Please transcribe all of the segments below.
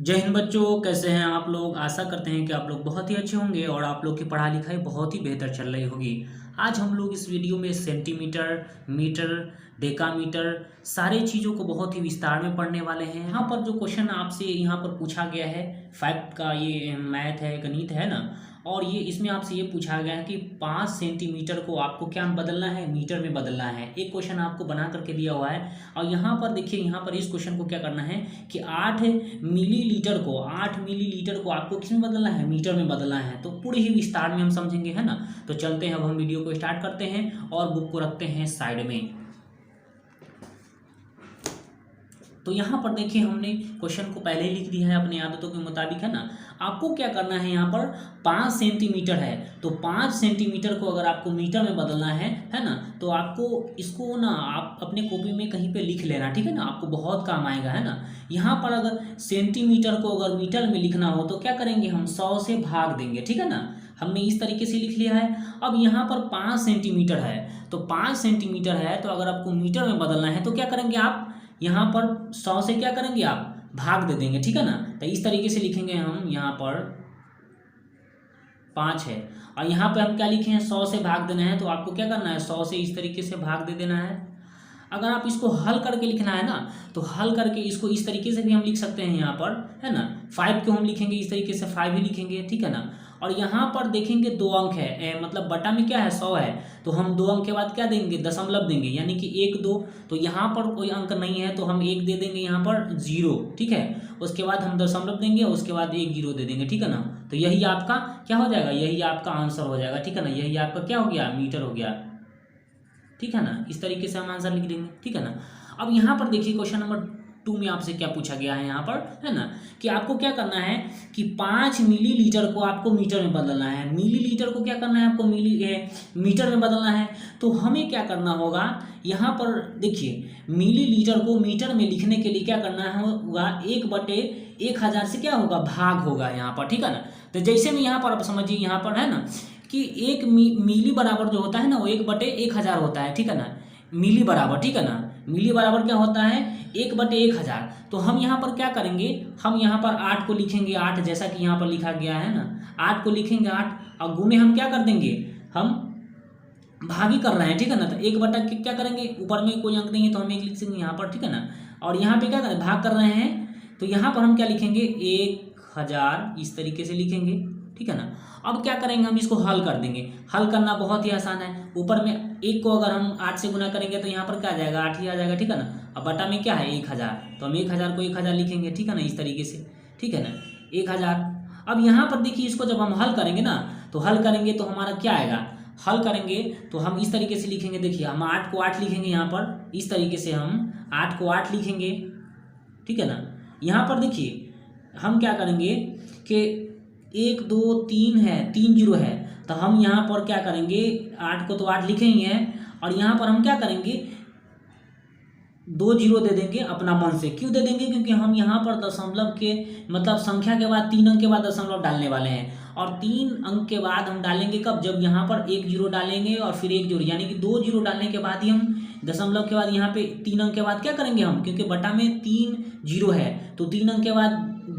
जय हिंद बच्चों, कैसे हैं आप लोग। आशा करते हैं कि आप लोग बहुत ही अच्छे होंगे और आप लोग की पढ़ाई लिखाई बहुत ही बेहतर चल रही होगी। आज हम लोग इस वीडियो में सेंटीमीटर, मीटर, डेकामीटर सारे चीज़ों को बहुत ही विस्तार में पढ़ने वाले हैं। यहाँ पर जो क्वेश्चन आपसे यहाँ पर पूछा गया है, फैक्ट का ये मैथ है, गणित है ना, और ये इसमें आपसे ये पूछा गया है कि 5 सेंटीमीटर को आपको क्या बदलना है, मीटर में बदलना है। एक क्वेश्चन आपको बना करके दिया हुआ है और यहाँ पर देखिए, यहाँ पर इस क्वेश्चन को क्या करना है कि 8 मिलीलीटर को आपको किस में बदलना है, मीटर में बदलना है। तो पूरे ही विस्तार में हम समझेंगे, है ना। तो चलते हैं, अब हम वीडियो को स्टार्ट करते हैं और बुक को रखते हैं साइड में। तो यहाँ पर देखिए, हमने क्वेश्चन को पहले ही लिख दिया है अपनी आदतों के मुताबिक, है ना। आपको क्या करना है, यहाँ पर 5 सेंटीमीटर है तो 5 सेंटीमीटर को अगर आपको मीटर में बदलना है ना, तो आपको इसको ना आप अपने कॉपी में कहीं पे लिख लेना, ठीक है ना, आपको बहुत काम आएगा, है ना। यहाँ पर अगर सेंटीमीटर को अगर मीटर में लिखना हो तो क्या करेंगे, हम 100 से भाग देंगे, ठीक है ना। हमने इस तरीके से लिख लिया है। अब यहाँ पर 5 सेंटीमीटर है तो 5 सेंटीमीटर है तो अगर आपको मीटर में बदलना है तो क्या करेंगे आप, यहाँ पर 100 से क्या करेंगे आप, भाग दे देंगे, ठीक है ना। तो इस तरीके से लिखेंगे हम, यहाँ पर 5 है और यहाँ पे हम क्या लिखे हैं, 100 से भाग देना है। तो आपको क्या करना है, 100 से इस तरीके से भाग दे देना है। अगर आप इसको हल करके लिखना है ना, तो हल करके इसको इस तरीके से भी हम लिख सकते हैं, यहाँ पर, है ना। 5 को हम लिखेंगे इस तरीके से, 5 ही लिखेंगे, ठीक है ना। और यहाँ पर देखेंगे 2 अंक है, मतलब बटा में क्या है, 100 है, तो हम 2 अंक के बाद क्या देंगे, दशमलव देंगे, यानी कि 1 2। तो यहाँ पर कोई अंक नहीं है तो हम 1 दे देंगे, यहाँ पर 0, ठीक है। उसके बाद हम दशमलव देंगे, उसके बाद 1 0 दे देंगे, ठीक है ना। तो यही आपका क्या हो जाएगा, यही आपका आंसर हो जाएगा, ठीक है ना। यही आपका क्या हो गया, मीटर हो गया, ठीक है ना। इस तरीके से हम आंसर लिख देंगे, ठीक है ना। अब यहाँ पर देखिए, क्वेश्चन नंबर 2 में आपसे क्या पूछा गया है यहाँ पर, है ना, कि आपको क्या करना है कि 5 मिलीलीटर को आपको मीटर में बदलना है। मिलीलीटर को क्या करना है आपको, मीटर में बदलना है। तो हमें क्या करना होगा, यहाँ पर देखिए, मिलीलीटर को मीटर में लिखने के लिए क्या करना होगा, 1/1000 से क्या होगा, भाग होगा यहाँ पर, ठीक है ना। तो जैसे में यहाँ पर आप समझिए, यहाँ पर है ना कि एक मिली बराबर जो होता है ना, वो 1/1000 होता है, ठीक है ना। मिली बराबर, ठीक है ना, मिली बराबर क्या होता है, 1/1000। तो हम यहाँ पर क्या करेंगे, हम यहाँ पर 8 को लिखेंगे, 8 जैसा कि यहाँ पर लिखा गया है ना, 8 को लिखेंगे 8 और गुने हम क्या कर देंगे, हम भागी कर रहे हैं, ठीक है ना। तो 1 बटा क्या करेंगे, ऊपर में कोई अंक नहीं है तो हम 1 लिख देंगे यहाँ पर, ठीक है ना। और यहाँ पे क्या करें, भाग कर रहे हैं, तो यहाँ पर हम क्या लिखेंगे, 1000 इस तरीके से लिखेंगे, ठीक है ना। अब क्या करेंगे, हम इसको हल कर देंगे। हल करना बहुत ही आसान है। ऊपर में 1 को अगर हम 8 से गुना करेंगे तो यहाँ पर क्या आ जाएगा, 8 ही आ जाएगा, ठीक है ना। अब बटा में क्या है, 1000, तो हम 1000 को 1000 लिखेंगे, ठीक है ना, इस तरीके से, ठीक है ना, 1000। अब यहाँ पर देखिए, इसको जब हम हल करेंगे ना, तो हल करेंगे तो हमारा क्या आएगा, हल करेंगे तो हम इस तरीके से लिखेंगे। देखिए, हम 8 को 8 लिखेंगे, यहाँ पर इस तरीके से हम 8 को 8 लिखेंगे, ठीक है ना। यहाँ पर देखिए, हम क्या करेंगे कि 1 2 3 है, 3 0 है, तो हम यहाँ पर क्या करेंगे, 8 को तो 8 लिखे ही हैं और यहाँ पर हम क्या करेंगे, 2 0 दे देंगे अपना मन से। क्यों दे देंगे, क्योंकि हम यहाँ पर दशमलव के मतलब संख्या के बाद 3 अंक के बाद दशमलव डालने वाले हैं। और 3 अंक के बाद हम डालेंगे कब, जब यहाँ पर 1 0 डालेंगे और फिर 1 0, यानी कि 2 0 डालने के बाद ही हम दशमलव के बाद यहाँ पे 3 अंक के बाद क्या करेंगे हम, क्योंकि बटा में 3 0 है तो 3 अंक के बाद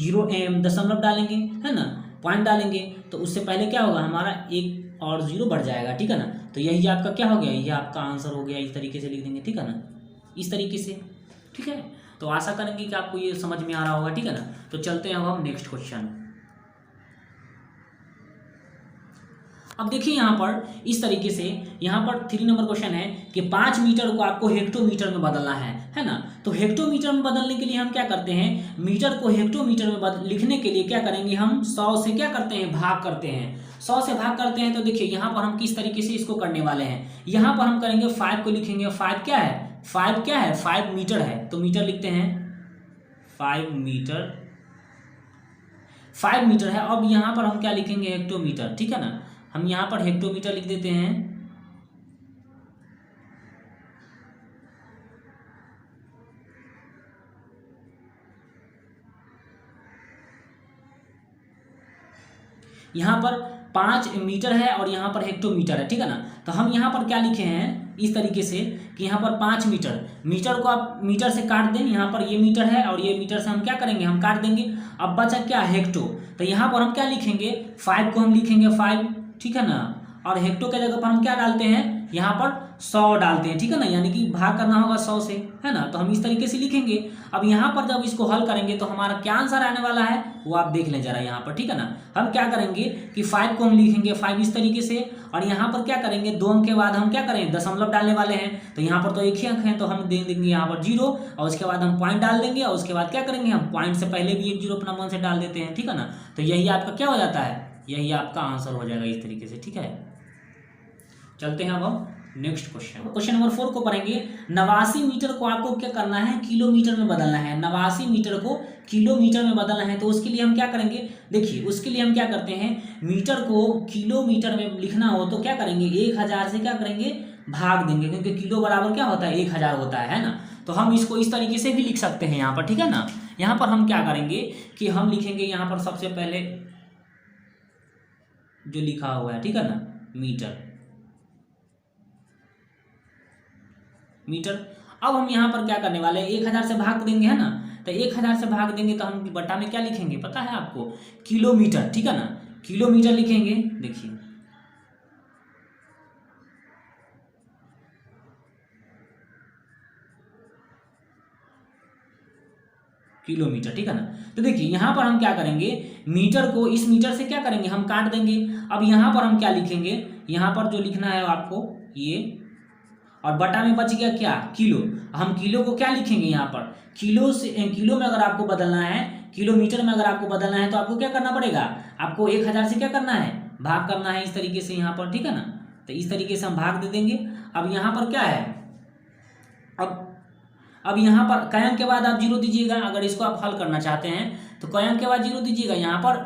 0 दशमलव डालेंगे, है ना, पॉइंट डालेंगे। तो उससे पहले क्या होगा, हमारा 1 और 0 बढ़ जाएगा, ठीक है ना। तो यही आपका क्या हो गया, यही आपका आंसर हो गया। इस तरीके से लिख देंगे, ठीक है ना, इस तरीके से, ठीक है। तो आशा करेंगे कि आपको ये समझ में आ रहा होगा, ठीक है ना। तो चलते हैं अब हम नेक्स्ट क्वेश्चन। अब देखिए, यहाँ पर इस तरीके से, यहाँ पर 3 नंबर क्वेश्चन है कि 5 मीटर को आपको हेक्टोमीटर में बदलना है ना। तो हेक्टोमीटर में बदलने के लिए हम क्या करते हैं, मीटर को हेक्टोमीटर में लिखने के लिए क्या करेंगे, हम 100 से क्या करते हैं, भाग करते हैं। 100 से भाग करते हैं तो देखिए, यहाँ पर हम किस तरीके से इसको करने वाले हैं। यहाँ पर हम करेंगे 5 को लिखेंगे, 5 क्या है, 5 क्या है, 5 मीटर है, तो मीटर लिखते हैं, 5 मीटर, 5 मीटर है। अब यहाँ पर हम क्या लिखेंगे, हेक्टोमीटर, ठीक है ना। हम यहाँ पर हेक्टोमीटर लिख देते हैं। यहाँ पर 5 मीटर है और यहाँ पर हेक्टोमीटर है, ठीक है ना। तो हम यहाँ पर क्या लिखे हैं, इस तरीके से कि यहाँ पर 5 मीटर, मीटर को आप मीटर से काट दें, यहाँ पर ये मीटर है और ये मीटर से हम क्या करेंगे, हम काट देंगे। अब बचा क्या, हेक्टो, तो यहाँ पर हम क्या लिखेंगे, 5 को हम लिखेंगे 5, ठीक है ना, और हेक्टो के जगह पर हम क्या डालते हैं, यहाँ पर 100 डालते हैं, ठीक है ना, यानी कि भाग करना होगा 100 से, है ना, तो हम इस तरीके से लिखेंगे। अब यहाँ पर जब इसको हल करेंगे तो हमारा क्या आंसर आने वाला है वो आप देख लें जरा यहाँ पर, ठीक है ना। हम क्या करेंगे कि 5 को हम लिखेंगे 5 इस तरीके से, और यहाँ पर क्या करेंगे, 2 अंक के बाद हम क्या करेंगे, दशमलव डालने वाले हैं, तो यहाँ पर तो एक ही अंक है तो हम दे देंगे यहाँ पर 0, और उसके बाद हम पॉइंट डाल देंगे, और उसके बाद क्या करेंगे, हम पॉइंट से पहले भी एक 0 अपना मन से डाल देते हैं, ठीक है ना। तो यही आपका क्या हो जाता है, यही आपका आंसर हो जाएगा इस तरीके से, ठीक है। चलते हैं अब हम नेक्स्ट क्वेश्चन नंबर 4 को पढ़ेंगे। 89 मीटर को आपको क्या करना है, किलोमीटर में बदलना है। 89 मीटर को किलोमीटर में बदलना है, तो उसके लिए हम क्या करेंगे, देखिए उसके लिए हम क्या करते हैं, मीटर को किलोमीटर में लिखना हो तो क्या करेंगे, 1000 से क्या करेंगे, भाग देंगे, क्योंकि किलो बराबर क्या होता है, 1000 होता है ना। तो हम इसको इस तरीके से भी लिख सकते हैं यहाँ पर, ठीक है ना। यहाँ पर हम क्या करेंगे कि हम लिखेंगे यहाँ पर सबसे पहले जो लिखा हुआ है, ठीक है ना, मीटर। अब हम यहाँ पर क्या करने वाले हैं, 1000 से भाग देंगे, है ना, तो 1000 से भाग देंगे तो हम बटा में क्या लिखेंगे पता है आपको, किलोमीटर, ठीक है ना, किलोमीटर लिखेंगे। देखिए किलोमीटर, ठीक है ना। तो देखिए यहाँ पर हम क्या करेंगे, मीटर को इस मीटर से क्या करेंगे, हम काट देंगे। अब यहाँ पर हम क्या लिखेंगे, यहाँ पर जो लिखना है आपको ये, और बटा में बच गया क्या, किलो। हम किलो को क्या लिखेंगे यहाँ पर, किलो से, किलो में अगर आपको बदलना है, किलोमीटर में अगर आपको बदलना है तो आपको क्या करना पड़ेगा, आपको 1000 से क्या करना है, भाग करना है इस तरीके से यहाँ पर, ठीक है ना। तो इस तरीके से हम भाग दे देंगे। अब यहाँ पर क्या है, अब यहाँ पर कई अंक के बाद आप 0 दीजिएगा, अगर इसको आप हल करना चाहते हैं तो कई अंक के बाद 0 दीजिएगा यहाँ पर,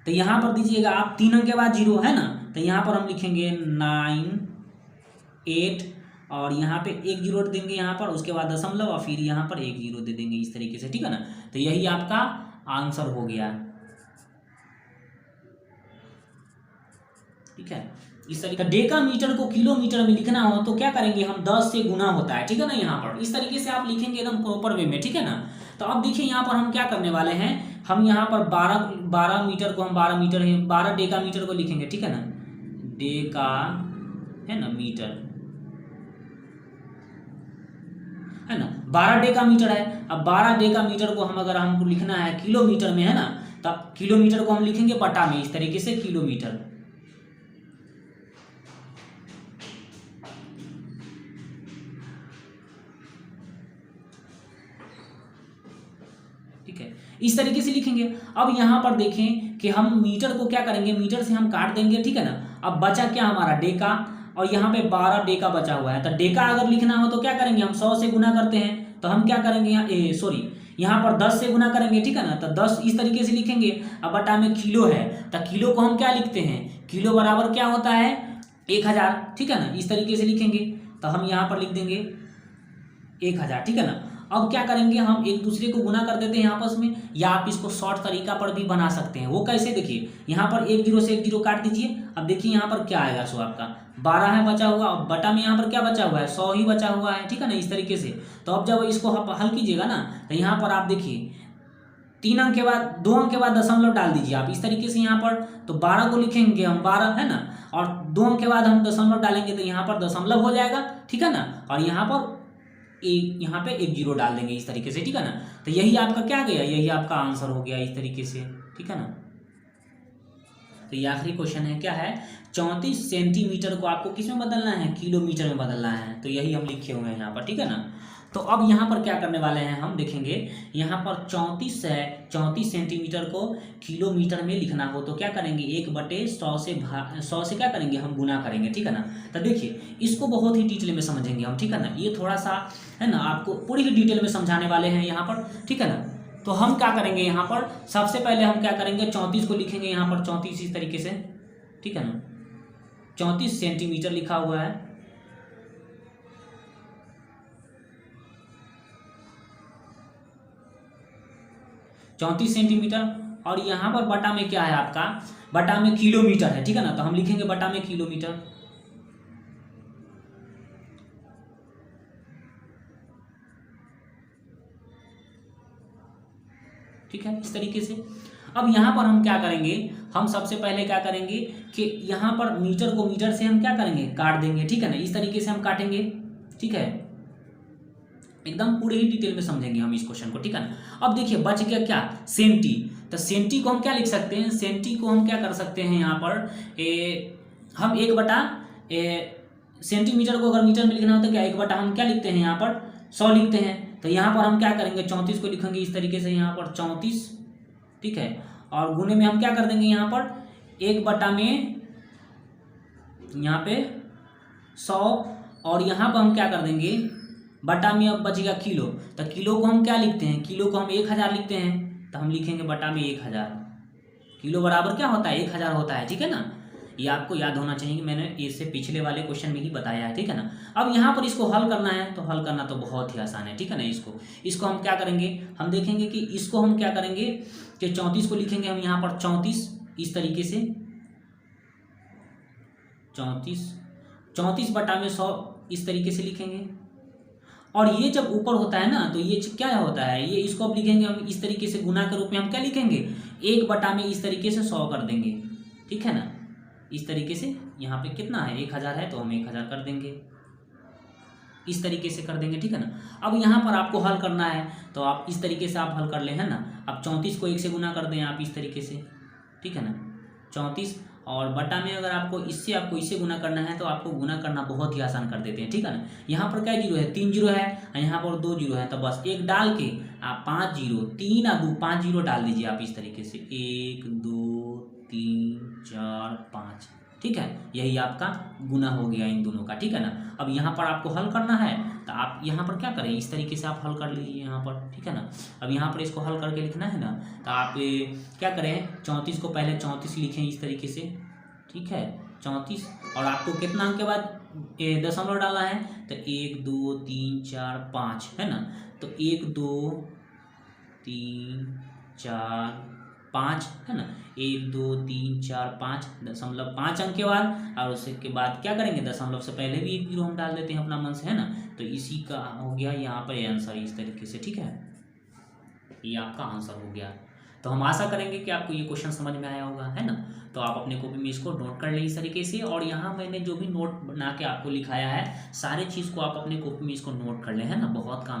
तो यहाँ पर दीजिएगा आप 3 अंक के बाद 0, है ना। तो यहाँ पर हम लिखेंगे 9, 8, और यहाँ पे 1 0 देंगे यहाँ पर, उसके बाद दशमलव, और फिर यहाँ पर 1 0 दे देंगे इस तरीके से, ठीक है ना। तो यही आपका आंसर हो गया, ठीक है। इस तरीके डेका मीटर को किलोमीटर में लिखना हो तो क्या करेंगे, हम 10 से गुना होता है, ठीक है ना। यहाँ पर इस तरीके से आप लिखेंगे एकदम प्रॉपर वे में, ठीक है ना। तो अब देखिए यहाँ पर हम क्या करने वाले हैं, हम यहाँ पर 12 मीटर को हम 12 मीटर है, 12 डेका मीटर को लिखेंगे, ठीक है ना, डेका है ना मीटर, है ना, 12 डेका मीटर है। अब 12 डेका मीटर को हम अगर हमको लिखना है किलोमीटर में, है ना, तब किलोमीटर को हम लिखेंगे बटा में इस तरीके से, किलोमीटर, ठीक है, इस तरीके से लिखेंगे। अब यहाँ पर देखें कि हम मीटर को क्या करेंगे, मीटर से हम काट देंगे, ठीक है ना। अब बचा क्या हमारा, डेका, और यहाँ पे 12 डेका बचा हुआ है। तो डेका अगर लिखना हो तो क्या करेंगे, हम 100 से गुना करते हैं, तो हम क्या करेंगे यहाँ पर 10 से गुना करेंगे, ठीक है ना। तो 10 इस तरीके से लिखेंगे। अब बटा में किलो है, तो किलो को हम क्या लिखते हैं, किलो बराबर क्या होता है, 1000, ठीक है ना, इस तरीके से लिखेंगे। तो हम यहाँ पर लिख देंगे 1000, ठीक है ना। अब क्या करेंगे, हम एक दूसरे को गुना कर देते हैं आपस में, या आप इसको शॉर्ट तरीका पर भी बना सकते हैं। वो कैसे, देखिए यहाँ पर 1 0 से 1 0 काट दीजिए। अब देखिए यहाँ पर क्या आएगा, सो आपका 12 है बचा हुआ, और बटा में यहाँ पर क्या बचा हुआ है, 100 ही बचा हुआ है, ठीक है ना, इस तरीके से। तो अब जब इसको हल कीजिएगा ना, तो यहाँ पर आप देखिए 3 अंक के बाद 2 अंक के बाद दशमलव डाल दीजिए आप इस तरीके से यहाँ पर। तो 12 को लिखेंगे हम 12, है ना, और 2 अंक के बाद हम दशमलव डालेंगे तो यहाँ पर दशमलव हो जाएगा, ठीक है ना, और यहाँ पर यहाँ पे 1 0 डाल देंगे इस तरीके से, ठीक है ना। तो यही आपका क्या गया, यही आपका आंसर हो गया इस तरीके से, ठीक है ना। तो ये आखिरी क्वेश्चन है, क्या है, 34 सेंटीमीटर को आपको किस में बदलना है, किलोमीटर में बदलना है। तो यही हम लिखे हुए हैं यहाँ पर, ठीक है ना। तो अब यहाँ पर क्या करने वाले हैं, हम देखेंगे यहाँ पर 34 है, 34 सेंटीमीटर को किलोमीटर में लिखना हो तो क्या करेंगे, 1/100 से क्या करेंगे, हम गुना करेंगे, ठीक है ना। तो देखिए इसको बहुत ही डिटेल में समझेंगे हम, ठीक है ना। ये थोड़ा सा है ना, आपको पूरी ही डिटेल में समझाने वाले हैं यहाँ पर, ठीक है ना। तो हम क्या करेंगे, यहाँ पर सबसे पहले हम क्या करेंगे, 34 को लिखेंगे यहाँ पर 34 इस तरीके से, ठीक है ना, 34 सेंटीमीटर लिखा हुआ है। चौंतीस सेंटीमीटर, और यहाँ पर बटा में क्या है आपका, बटा में किलोमीटर है, ठीक है ना। तो हम लिखेंगे बटा में किलोमीटर, ठीक है, इस तरीके से। अब यहाँ पर हम क्या करेंगे, हम सबसे पहले क्या करेंगे कि यहाँ पर मीटर को मीटर से हम क्या करेंगे, काट देंगे, ठीक है ना, इस तरीके से हम काटेंगे, ठीक है, एकदम पूरे ही डिटेल में समझेंगे हम इस क्वेश्चन को, ठीक है ना। अब देखिए बच गया क्या, सेंटी। तो सेंटी को हम क्या लिख सकते हैं, सेंटी को हम क्या कर सकते हैं यहाँ पर हम 1/, सेंटीमीटर को अगर मीटर में लिखना हो तो क्या 1/, हम क्या लिखते हैं यहाँ पर 100 लिखते हैं। तो यहाँ पर हम क्या करेंगे 34 को लिखेंगे इस तरीके से यहाँ पर 34, ठीक है, और गुने में हम क्या कर देंगे यहाँ पर 1/, में यहाँ पे 100, और यहाँ पर हम क्या कर देंगे बटा में, अब बच गया किलो। तो किलो को हम क्या लिखते हैं, किलो को हम 1000 लिखते हैं, तो हम लिखेंगे बटा में 1000। किलो बराबर क्या होता है 1000 होता है, ठीक है ना। ये आपको याद होना चाहिए कि मैंने इससे पिछले वाले क्वेश्चन में ही बताया है, ठीक है ना। अब यहाँ पर इसको हल करना है, तो हल करना तो बहुत ही आसान है, ठीक है ना। इसको हम क्या करेंगे, हम देखेंगे कि इसको हम क्या करेंगे कि 34 को लिखेंगे हम यहाँ पर 34 इस तरीके से, 34 बटा में 100 इस तरीके से लिखेंगे। और ये जब ऊपर होता है ना, तो ये क्या होता है, ये इसको अब लिखेंगे हम इस तरीके से, गुना के रूप में हम क्या लिखेंगे 1/, में इस तरीके से 100 कर देंगे, ठीक है ना। इस तरीके से यहाँ पे कितना है 1000 है, तो हम 1000 कर देंगे, इस तरीके से कर देंगे, ठीक है ना। अब यहाँ पर आपको हल करना है, तो आप इस तरीके से आप हल कर ले, है ना। अब 34 को 1 से गुना कर दें आप इस तरीके से, ठीक है ना, 34, और बटा में अगर आपको इसे गुना करना है तो आपको गुना करना बहुत ही आसान कर देते हैं, ठीक है ना। यहाँ पर क्या जीरो है, 3 जीरो है, यहाँ पर 2 जीरो है, तो बस 1 डाल के आप 5 जीरो, 3 और 2 5 जीरो डाल दीजिए आप इस तरीके से, 1 2 3 4 5, ठीक है। यही आपका गुना हो गया इन दोनों का, ठीक है ना। अब यहाँ पर आपको हल करना है, तो आप यहाँ पर क्या करें, इस तरीके से आप हल कर लीजिए यहाँ पर, ठीक है ना। अब यहाँ पर इसको हल करके लिखना है ना, तो आप क्या करें 34 को पहले 34 लिखें इस तरीके से, ठीक है, 34, और आपको कितना अंक के बाद दशमलव डालना है, तो 1 2 3 4 5, है ना। तो 1 2 3 4 5, है ना, 1 2 3 4 5, 5 अंक के बाद, और उसके बाद क्या करेंगे दशमलव से पहले भी 1 जीरो हम डाल देते हैं अपना मन से, है ना। तो इसी का हो गया यहाँ पर आंसर इस तरीके से, ठीक है, ये आपका आंसर हो गया। तो हम आशा करेंगे कि आपको ये क्वेश्चन समझ में आया होगा, है ना। तो आप अपने कॉपी में इसको नोट कर लें इस तरीके से, और यहाँ मैंने जो भी नोट बना के आपको लिखाया है सारे चीज़ को आप अपने कॉपी में इसको नोट कर लें, है ना, बहुत काम है।